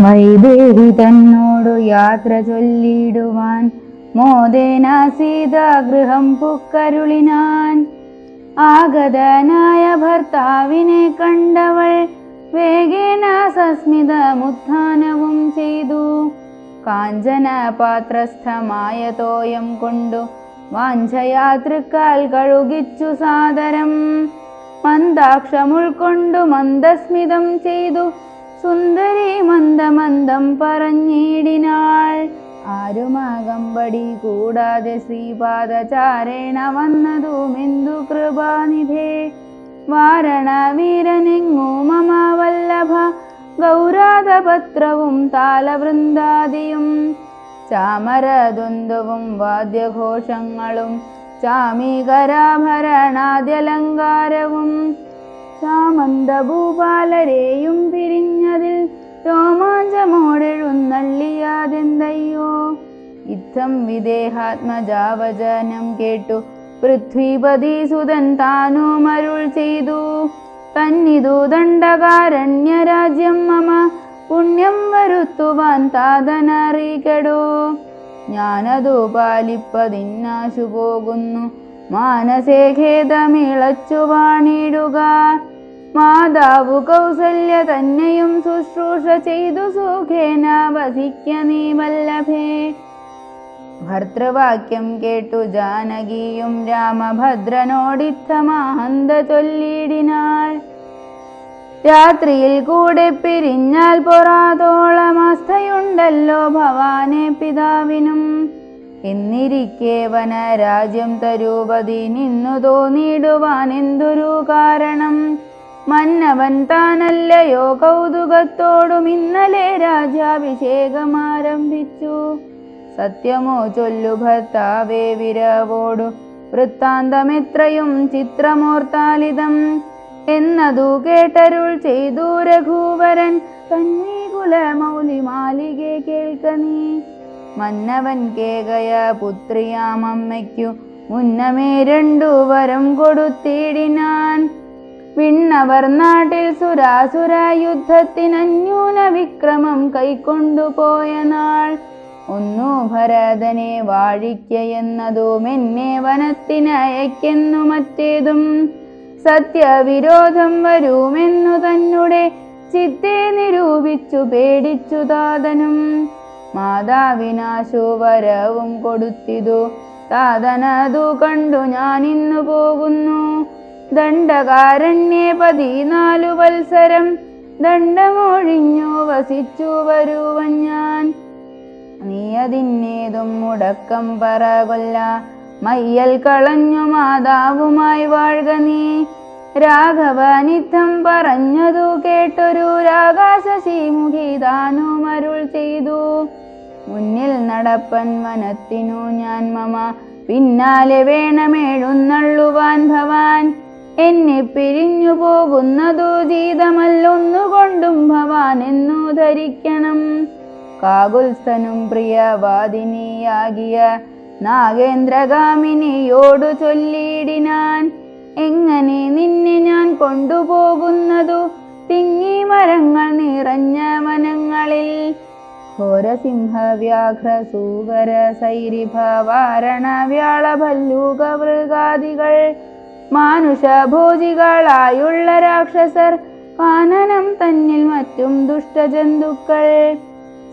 വൈദേഹി തന്നോടു യാത്ര ചൊല്ലിടുവാൻ മോദേന സീതാഗൃഹം പുക്കരുളിനാൻ. ആഗതനായ ഭർത്താവിനെ കണ്ടവൾ വേഗേന സസ്മിതമുത്ഥാനവും ചെയ്തു. കാഞ്ചന പാത്രസ്ഥമായ തോയം കൊണ്ടു വാഞ്ചയാതൃക്കാൽ കഴുകിച്ചു സാദരം. മന്ദാക്ഷമുൾക്കൊണ്ടു മന്ദസ്മിതം ചെയ്തു സുന്ദരി മന്ദമന്ദം പറഞ്ഞിടിനാൾ. ആരുമകമ്പടി കൂടാതെ ശ്രീപാദചാരേണ വന്നതുമെന്തു കൃപാനിധേ. വാരണവീരനെങ്ങു മമ വല്ലഭ ഗൗരാതപത്രവും താലവൃന്ദാദിയും ചാമരദ്വന്ദ്വവും വാദ്യഘോഷങ്ങളും ചാമീകരാഭരണാദ്യലങ്കാരവും സാമന്തഭൂപാലരെയും പിരിഞ്ഞതിൽ രോമാഞ്ചമോടെഴുന്നള്ളിയാതെന്തയ്യോ. ഇത്തം വിദേഹാത്മജാവചനം കേട്ടു പൃഥ്വീപതിസുതൻ താനുമരുൾ ചെയ്തു. തന്നിതു ദണ്ഡകാരണ്യരാജ്യം മമ പുണ്യം വരുത്തുവാൻ താതനറിയിക്കടോ. ഞാനതു പാലിപ്പതിന്നാശു പോകുന്നു മാനസേ ഖേദമിളച്ചു വാണിടുക. മാതാവു കൗസല്യ തന്നെയും ശുശ്രൂഷ ചെയ്തു സുഖേന വസിക്ക നീ വല്ലഭേ. ഭർത്തൃവാക്യം കേട്ടു ജാനകിയും രാമഭദ്രനോടിത്തമാഹന്ത ചൊല്ലിടിനാൾ. രാത്രിയിൽ കൂടെ പിരിഞ്ഞാൽ പൊറാതോളമസ്ഥയുണ്ടല്ലോ ഭവാനെ പിതാവിനും. എന്നിരിക്കെ വനരാജ്യം തരൂപതി നിന്നു തോന്നിടുവാൻ എന്തൊരു കാരണം. മന്നവൻ താനല്ലയോ കൗതുകത്തോടും ഇന്നലെ രാജ്യാഭിഷേകമാരംഭിച്ചു. സത്യമോ ചൊല്ലു ഭർത്താവേ വിരവോടു വൃത്താന്തമെത്രയും ചിത്രമോർത്താലിതം എന്നതു കേട്ടരുൾ ചെയ്തു രഘുവരൻ. തന്മീ കുലമൗലി മാലികെ കേൾക്ക നീ. മന്നവൻ കേകയ പുത്രിയാമമ്മയ്ക്കു മുന്നമേ രണ്ടു വരം കൊടുത്തിടിനാൻ. വിണ്ണവർ നാട്ടിൽ സുരാസുര യുദ്ധത്തിനന്യൂന വിക്രമം കൈക്കൊണ്ടുപോയ നാൾ. ഒന്നു ഭരതനെ വാഴിക്കയെന്നതും എന്നെ വനത്തിനയക്കെന്നു മറ്റേതും സത്യവിരോധം വരുമെന്നു തന്നെ ചിത്തെ നിരൂപിച്ചു പേടിച്ചു താതനും. മാതാവിനാശു വരവും കൊടുത്തിതു താതനതു കണ്ടു ഞാനിന്നു പോകുന്നു. ദണ്ഡകാരണ്യേ 14 വത്സരം ദണ്ഡമൊഴിഞ്ഞു വസിച്ചു വരുവൻ ഞാൻ. നീ അതിന്നേതും മുടക്കം പറകൊല്ല മയ്യൽ കളഞ്ഞു മാതാവുമായി വാഴ്ക നീ. രാഘവനിത്തം പറഞ്ഞതു കേട്ടൊരു രാകാശശീമുഖി താനുമരുൾ ചെയ്തു. മുന്നിൽ നടപ്പൻ വനത്തിനു ഞാൻ മമ പിന്നാലെ വേണമെഴുന്നള്ളുവാൻ ഭവാൻ. എന്നെ പിരിഞ്ഞു പോകുന്നതു ജീതമല്ലൊന്നുകൊണ്ടും ഭവാൻ എന്നു ധരിക്കണം. കാകുൽസ്ഥനും പ്രിയവാദിനിയാകിയ നാഗേന്ദ്രഗാമിനിയോടു ചൊല്ലിയിടിനാൻ. എങ്ങനെ നിന്നെ ഞാൻ കൊണ്ടുപോകുന്നതു തിങ്ങി മരങ്ങൾ നിറഞ്ഞ വനങ്ങളിൽ. ഘോരസിംഹവ്യാഘ്ര സൂകര സൈരിഭ വാരണ വ്യാളഭല്ലൂക മൃഗാദികൾ മാനുഷഭോജികളായുള്ള രാക്ഷസർ കാനനം തന്നിൽ മറ്റും ദുഷ്ടജന്തുക്കൾ.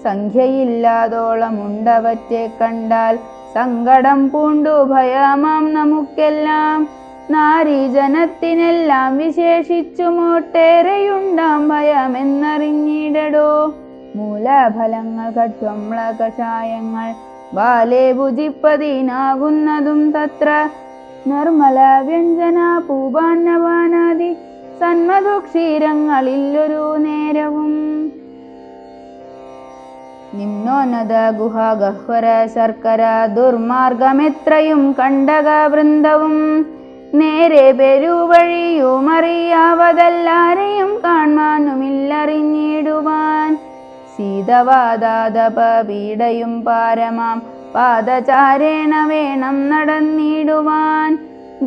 സംഖ്യയില്ലാതോളമുണ്ടവറ്റെ കണ്ടാൽ സങ്കടം പൂണ്ടു ഭയമാം നമുക്കെല്ലാം. നാരീജനത്തിനെല്ലാം വിശേഷിച്ചുമൊട്ടേറെയുണ്ടാം ഭയമെന്നറിഞ്ഞിടടോ. മൂലഫലങ്ങൾ കട്വമ്ല കഷായങ്ങൾ ബാലെ ഭുജിപ്പതിനാകുന്നതും തത്ര. നിർമ്മല വ്യഞ്ജന പൂപാന്നപാനാദി സന്മധുക്ഷീരങ്ങളില്ലൊരു നേരവും. നിമ്നോന്നത ഗുഹ ഗഹ്വര ശർക്കര ദുർമാർഗമെത്രയും കണ്ടക വൃന്ദവും. നേരെ പെരുവഴിയുമറിയാവതല്ലാരെയും കാൺമാനുമില്ലറിഞ്ഞിടുവാൻ. ശീതവാദാതപ പീഡയും പാരമാം പാദചാരേണ വേണം നടന്നിടുവാൻ.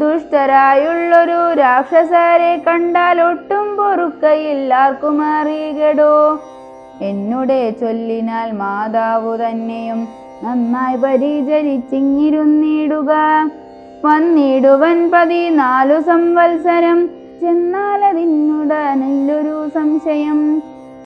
ദുഷ്ടരായുള്ളൊരു രാക്ഷസരെ കണ്ടാൽ ഒട്ടും പൊറുക്കയില്ലാർക്കും അറിയടോ. എന്നുടെ ചൊല്ലിനാൽ മാതാവു തന്നെയും നന്നായി പരിചരിച്ചിങ്ങിരുന്നിടുക. വന്നിടുവൻ 14 സംവത്സരം ചെന്നാലതിന്നുടനല്ലൊരു സംശയം.